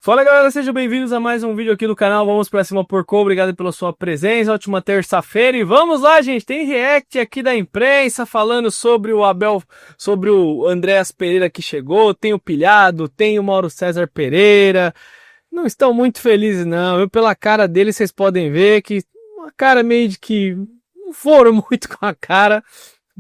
Fala galera, sejam bem-vindos a mais um vídeo aqui do canal. Vamos pra cima, porco. Obrigado pela sua presença. Ótima terça-feira e vamos lá, gente. Tem react aqui da imprensa falando sobre o Abel, sobre o Andréas Pereira que chegou. Tem o Pilhado, tem o Mauro César Pereira. Não estão muito felizes não. Pela cara deles vocês podem ver que uma cara meio de que não foram muito com a cara.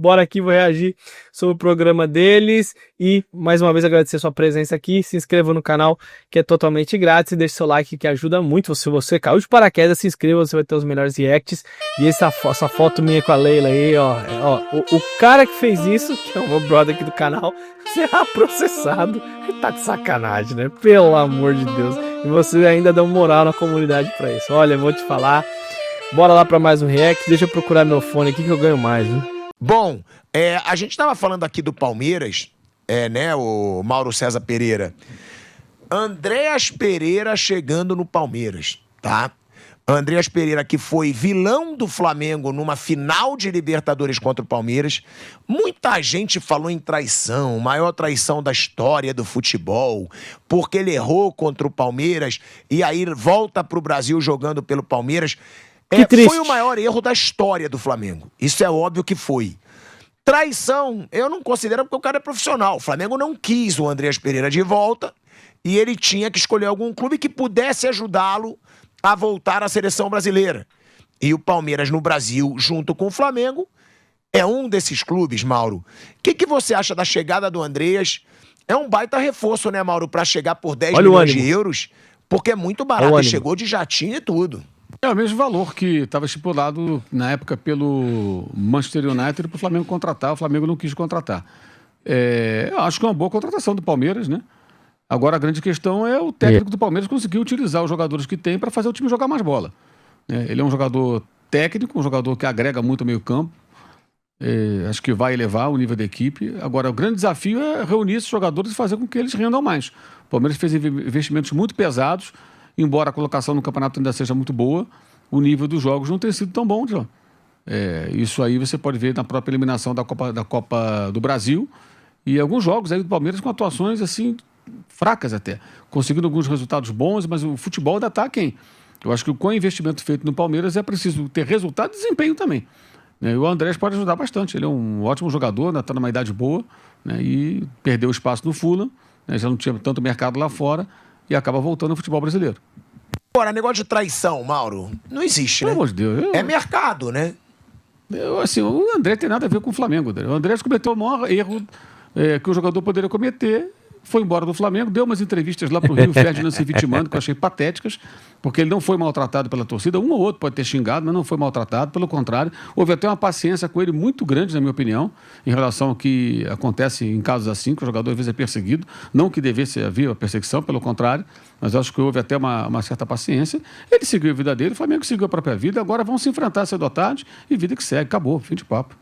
Bora aqui, vou reagir sobre o programa deles e mais uma vez agradecer a sua presença aqui. Se inscreva no canal que é totalmente grátis e deixe seu like que ajuda muito. Se você caiu de paraquedas, se inscreva, você vai ter os melhores reacts. E essa foto minha com a Leila aí, ó, o cara que fez isso, que é o meu brother aqui do canal, será processado. Ele tá de sacanagem, né? Pelo amor de Deus. E você ainda dá moral na comunidade pra isso. Olha, eu vou te falar. Bora lá pra mais um react. Deixa eu procurar meu fone aqui que eu ganho mais, né? Bom, a gente estava falando aqui do Palmeiras, né, o Mauro César Pereira. Andréas Pereira chegando no Palmeiras, tá? Andréas Pereira, que foi vilão do Flamengo numa final de Libertadores contra o Palmeiras. Muita gente falou em traição, maior traição da história do futebol, porque ele errou contra o Palmeiras e aí volta para o Brasil jogando pelo Palmeiras. Foi o maior erro da história do Flamengo. Isso é óbvio que foi. Traição, eu não considero porque o cara é profissional. O Flamengo não quis o Andréas Pereira de volta e ele tinha que escolher algum clube que pudesse ajudá-lo a voltar à seleção brasileira. E o Palmeiras no Brasil, junto com o Flamengo, é um desses clubes, Mauro. O que você acha da chegada do Andréas? É um baita reforço, né, Mauro, para chegar por 10 milhões de euros, porque é muito barato. Ele chegou de jatinho e tudo. É o mesmo valor que estava estipulado na época pelo Manchester United para o Flamengo contratar. O Flamengo não quis contratar. Eu acho que é uma boa contratação do Palmeiras, né? Agora a grande questão é o técnico do Palmeiras conseguir utilizar os jogadores que tem para fazer o time jogar mais bola. Ele é um jogador técnico, um jogador que agrega muito ao meio-campo. Acho que vai elevar o nível da equipe. Agora, o grande desafio é reunir esses jogadores e fazer com que eles rendam mais. O Palmeiras fez investimentos muito pesados. Embora a colocação no campeonato ainda seja muito boa, o nível dos jogos não tem sido tão bom, John. Isso aí você pode ver na própria eliminação da Copa do Brasil e alguns jogos aí do Palmeiras com atuações assim fracas até, conseguindo alguns resultados bons, mas o futebol ainda está aquém. Eu acho que com o investimento feito no Palmeiras é preciso ter resultado e desempenho também. E o Andrés pode ajudar bastante, ele é um ótimo jogador, está numa idade boa, né, e perdeu espaço no Fulham, né, já não tinha tanto mercado lá fora, e acaba voltando ao futebol brasileiro. Agora, negócio de traição, Mauro, não existe, né? Pelo amor de Deus. É mercado, né? O André tem nada a ver com o Flamengo. O André cometeu o maior erro que o jogador poderia cometer. Foi embora do Flamengo, deu umas entrevistas lá pro Rio Ferdinand se vitimando, que eu achei patéticas, porque ele não foi maltratado pela torcida. Um ou outro pode ter xingado, mas não foi maltratado, pelo contrário. Houve até uma paciência com ele muito grande, na minha opinião, em relação ao que acontece em casos assim, que o jogador às vezes é perseguido. Não que devesse haver a perseguição, pelo contrário, mas eu acho que houve até uma certa paciência. Ele seguiu a vida dele, o Flamengo seguiu a própria vida, agora vão se enfrentar cedo ou tarde e vida que segue. Acabou, fim de papo.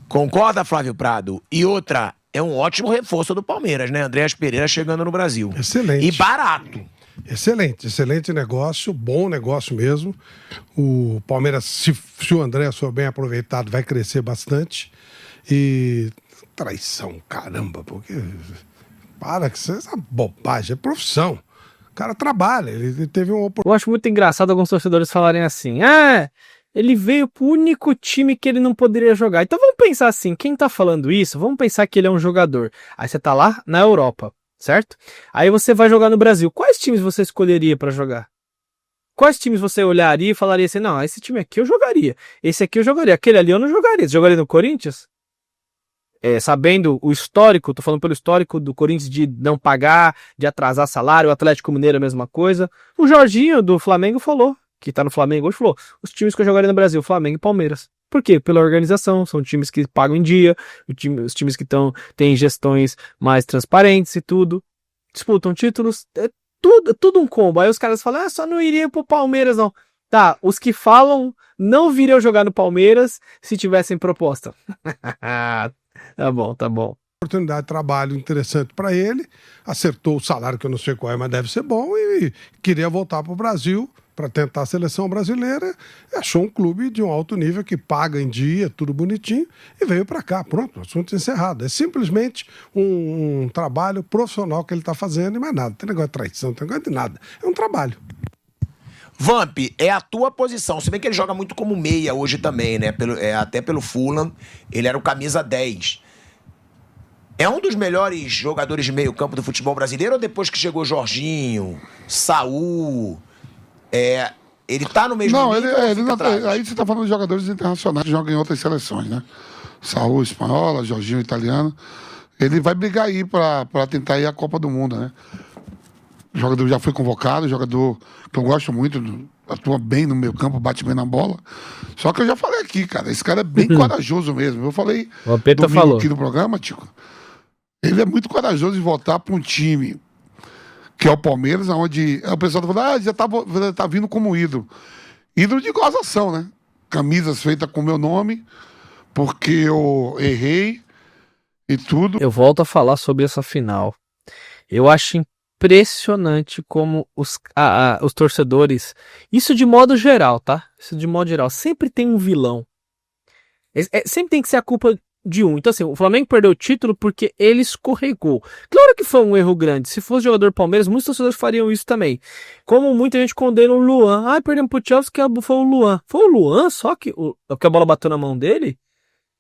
Concorda, Flávio Prado? E outra, é um ótimo reforço do Palmeiras, né? Andréas Pereira chegando no Brasil. Excelente. E barato. Excelente negócio, bom negócio mesmo. O Palmeiras, se o Andréas for bem aproveitado, vai crescer bastante. E traição, caramba, porque para que isso é essa bobagem, é profissão. O cara trabalha, ele teve uma oportunidade. Eu acho muito engraçado alguns torcedores falarem assim: ele veio pro único time que ele não poderia jogar. Então vamos pensar assim, quem tá falando isso, vamos pensar que ele é um jogador. Aí você tá lá na Europa, certo? Aí você vai jogar no Brasil. Quais times você escolheria pra jogar? Quais times você olharia e falaria assim: não, esse time aqui eu jogaria. Esse aqui eu jogaria. Aquele ali eu não jogaria. Você jogaria no Corinthians? Sabendo o histórico, tô falando pelo histórico do Corinthians de não pagar, de atrasar salário, o Atlético Mineiro a mesma coisa. O Jorginho do Flamengo falou, que tá no Flamengo hoje, falou: os times que eu jogaria no Brasil, Flamengo e Palmeiras. Por quê? Pela organização, são times que pagam em dia, os times que têm gestões mais transparentes e tudo, disputam títulos, tudo um combo. Aí os caras falam: só não iria pro Palmeiras não. Tá, os que falam não viriam jogar no Palmeiras se tivessem proposta. Tá bom. Oportunidade de trabalho interessante para ele, acertou o salário que eu não sei qual é, mas deve ser bom, e queria voltar para o Brasil para tentar a seleção brasileira, achou um clube de um alto nível que paga em dia, tudo bonitinho, e veio para cá. Pronto, assunto encerrado. É simplesmente um trabalho profissional que ele está fazendo e mais nada. Não tem negócio de traição, não tem negócio de nada. É um trabalho. Vamp, é a tua posição. Se bem que ele joga muito como meia hoje também, né? Até pelo Fulham, ele era o camisa 10. É um dos melhores jogadores de meio campo do futebol brasileiro ou depois que chegou Jorginho, Saul? Ele tá no mesmo Não, nível ou ele fica não, atrás? aí você tá falando de jogadores internacionais que jogam em outras seleções, né? Saúl, espanhola, Jorginho, italiano. Ele vai brigar aí pra tentar ir à Copa do Mundo, né? O jogador já foi convocado, jogador que eu gosto muito, atua bem no meio campo, bate bem na bola. Só que eu já falei aqui, cara, esse cara é bem corajoso mesmo. Eu falei O Vampeta domingo falou. aqui no programa, Tico. Ele é muito corajoso em voltar para um time que é o Palmeiras, onde o pessoal tá falando, já tá vindo como ídolo. Ídolo de gozação, né? Camisas feitas com meu nome, porque eu errei e tudo. Eu volto a falar sobre essa final. Eu acho impressionante como os torcedores, isso de modo geral, tá? Isso de modo geral, sempre tem um vilão. Sempre tem que ser a culpa de um. Então assim, o Flamengo perdeu o título porque ele escorregou. Claro que foi um erro grande. Se fosse jogador do Palmeiras, muitos torcedores fariam isso também. Como muita gente condena o Luan. Perdemos pro Chelsea que foi o Luan. Foi o Luan só que a bola bateu na mão dele?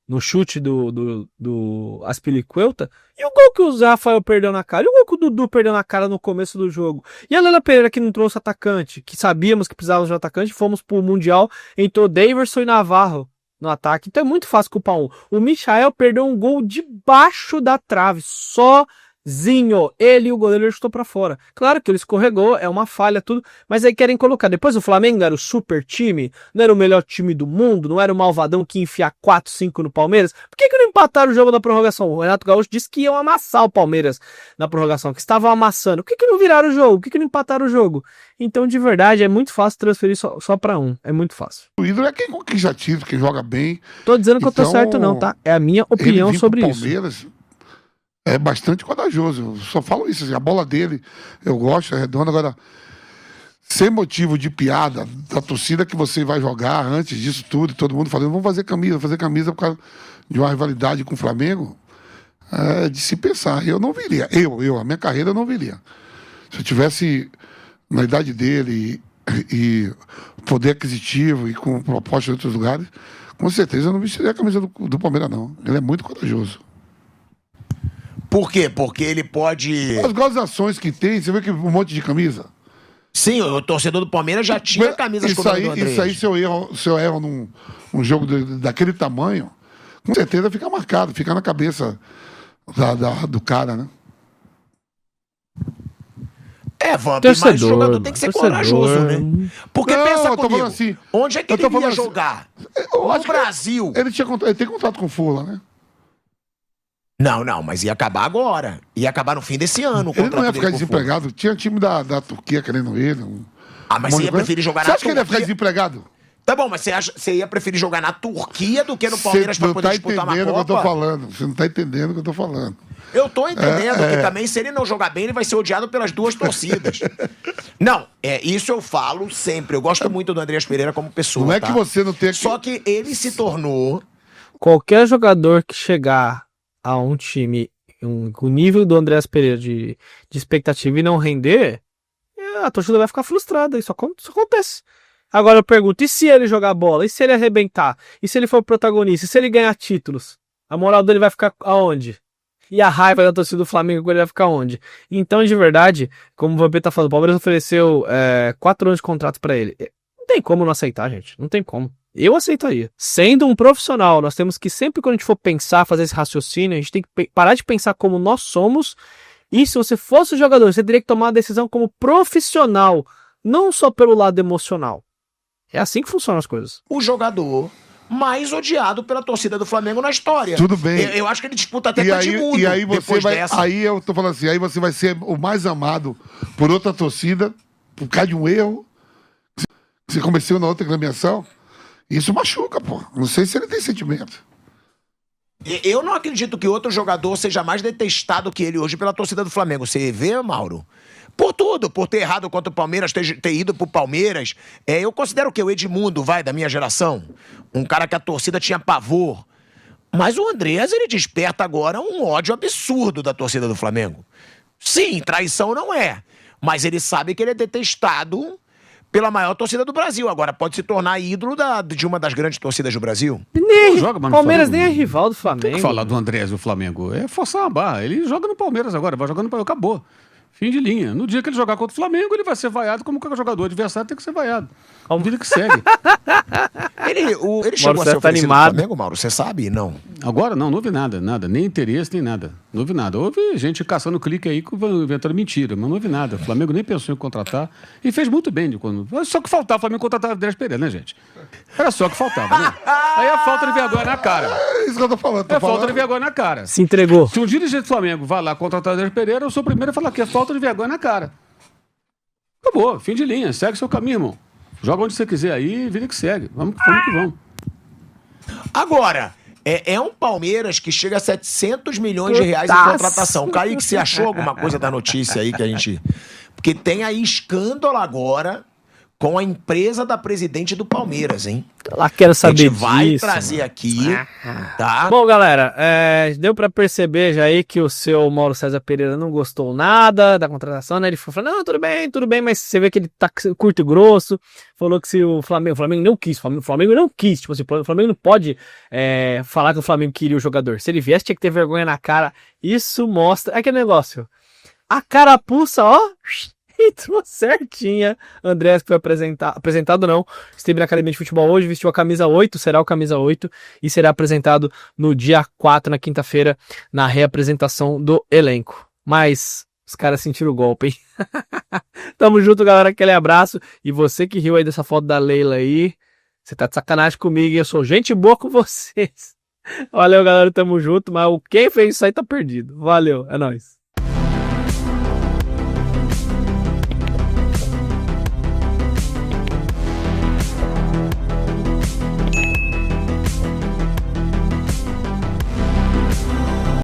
No chute do Aspilicueta, e o gol que o Zé Rafael perdeu na cara, e o gol que o Dudu perdeu na cara no começo do jogo, e a Leila Pereira que não trouxe atacante, que sabíamos que precisávamos de atacante, fomos pro Mundial, entrou Daverson e Navarro no ataque, então é muito fácil culpar um. O Michael perdeu um gol debaixo da trave, sozinho, ele e o goleiro chutou pra fora. Claro que ele escorregou, é uma falha, tudo, mas aí querem colocar, depois o Flamengo não era o super time, não era o melhor time do mundo, não era o malvadão que ia enfiar 4, 5 no Palmeiras, por que não empataram o jogo da prorrogação? O Renato Gaúcho disse que iam amassar o Palmeiras na prorrogação, que estavam amassando, por que não viraram o jogo? Por que não empataram o jogo? Então de verdade é muito fácil transferir só pra um, é muito fácil. O ídolo é quem conquista título, quem joga bem. Tô dizendo que eu tô Então, certo não, tá? É a minha opinião ele vir sobre pro isso. Palmeiras é bastante corajoso. Eu só falo isso. Assim, a bola dele, eu gosto, é redonda. Agora, sem motivo de piada da torcida que você vai jogar antes disso tudo, todo mundo falando, vamos fazer camisa por causa de uma rivalidade com o Flamengo, é de se pensar. Eu não viria. A minha carreira eu não viria. Se eu tivesse na idade dele e poder aquisitivo e com proposta de outros lugares, com certeza eu não vestiria a camisa do Palmeiras, não. Ele é muito corajoso. Por quê? Porque ele pode... As gozações que tem, você vê que um monte de camisa. Sim, o torcedor do Palmeiras já tinha camisas com o nome do Andrés. Isso aí, se eu erro num jogo daquele tamanho, com certeza fica marcado, fica na cabeça do cara, né? Vamp, mas o jogador tem que ser corajoso, né? Porque Não, pensa eu tô comigo, falando assim, onde é que eu ele tô ia falando assim, jogar? Eu No acho que Brasil. ele tem contrato com o Fula, né? Não, mas ia acabar agora. Ia acabar no fim desse ano. O Ele não contrato ia dele ficar com o desempregado. Tinha time da Turquia querendo ele. mas você ia preferir jogar Você na acha que ele ia ficar Turquia? desempregado? Tá bom, mas você ia preferir jogar na Turquia do que no Palmeiras pra poder disputar uma Você não tá entendendo o que eu tô Copa? falando. Você não tá entendendo o que eu tô falando. Eu tô entendendo que também, se ele não jogar bem, ele vai ser odiado pelas duas torcidas. Não, isso eu falo sempre. Eu gosto muito do Andreas Pereira como pessoa. Não é tá? que você não tenha que... Só que ele se tornou... Qualquer jogador que chegar a um time com o nível do Andreas Pereira de expectativa e não render, a torcida vai ficar frustrada. Isso acontece. Agora eu pergunto, e se ele jogar bola? E se ele arrebentar? E se ele for protagonista? E se ele ganhar títulos? A moral dele vai ficar aonde? E a raiva da torcida do Flamengo ele vai ficar onde? Então, de verdade, como o Vampeta tá falando, o Palmeiras ofereceu 4 anos de contrato pra ele. Não tem como não aceitar, gente. Não tem como. Eu aceitaria. Sendo um profissional, nós temos que sempre quando a gente for pensar, fazer esse raciocínio, a gente tem que parar de pensar como nós somos. E se você fosse jogador, você teria que tomar uma decisão como profissional, não só pelo lado emocional. É assim que funcionam as coisas. O jogador mais odiado pela torcida do Flamengo na história. Tudo bem. Eu acho que ele disputa até com o Edmundo. E aí você depois vai... dessa. Aí eu tô falando assim, aí você vai ser o mais amado por outra torcida, por causa de um erro que você cometeu na outra agremiação. Isso machuca, pô. Não sei se ele tem sentimento. Eu não acredito que outro jogador seja mais detestado que ele hoje pela torcida do Flamengo. Você vê, Mauro? Por tudo, por ter errado contra o Palmeiras, ter ido pro Palmeiras. Eu considero que o Edmundo, da minha geração, um cara que a torcida tinha pavor. Mas o Andreas, ele desperta agora um ódio absurdo da torcida do Flamengo. Sim, traição não é. Mas ele sabe que ele é detestado pela maior torcida do Brasil. Agora pode se tornar ídolo de uma das grandes torcidas do Brasil. Nem, Joga, mano, Palmeiras Flamengo. nem é rival do Tem Flamengo. que falar do Andrés e o Flamengo. É forçar uma barra. Ele joga no Palmeiras agora, vai jogando no Palmeiras. Acabou. Fim de linha. No dia que ele jogar contra o Flamengo, ele vai ser vaiado como qualquer jogador adversário tem que ser vaiado. A vida que segue. Ele chegou a ser César tá oferecido do animado. Flamengo, Mauro? Você sabe? Não. Agora não houve nada. Nem interesse, nem nada. Não houve nada. Houve gente caçando clique aí, inventando mentira, mas não houve nada. O Flamengo nem pensou em contratar e fez muito bem. Só que faltava o Flamengo contratar o Andrés Pereira, né, gente? Era só que faltava, né? Aí é falta de vergonha na cara. É isso que eu tô falando. É falta de vergonha na cara. Se entregou. Se um dirigente do Flamengo vai lá contratar o Andrés Pereira, eu sou o primeiro a falar que é falta de vergonha na cara. Acabou, fim de linha, segue seu caminho, irmão. Joga onde você quiser aí, vida que segue. Vamos que vamos. Agora, é um Palmeiras que chega a 700 milhões de reais em Putaço. contratação. Kaique, você achou alguma coisa da notícia aí que a gente... Porque tem aí escândalo agora com a empresa da presidente do Palmeiras, hein? Lá quero A saber gente disso. vai trazer aqui, tá? Bom, galera, deu pra perceber já aí que o seu Mauro César Pereira não gostou nada da contratação, né? Ele falou, não, tudo bem, mas você vê que ele tá curto e grosso, falou que se o Flamengo não quis, o Flamengo não quis, tipo assim, o Flamengo não pode falar que o Flamengo queria o jogador. Se ele viesse, tinha que ter vergonha na cara. Isso mostra, é aquele negócio, a carapuça, ó... Entrou certinha. Andrés, que foi apresentado não, esteve na Academia de Futebol hoje, vestiu a camisa 8, será o camisa 8, e será apresentado no dia 4, na quinta-feira, na reapresentação do elenco. Mas os caras sentiram o golpe, hein? Tamo junto, galera, aquele abraço. E você que riu aí dessa foto da Leila aí, você tá de sacanagem comigo e eu sou gente boa com vocês. Valeu, galera, tamo junto, mas quem fez isso aí tá perdido. Valeu, é nóis.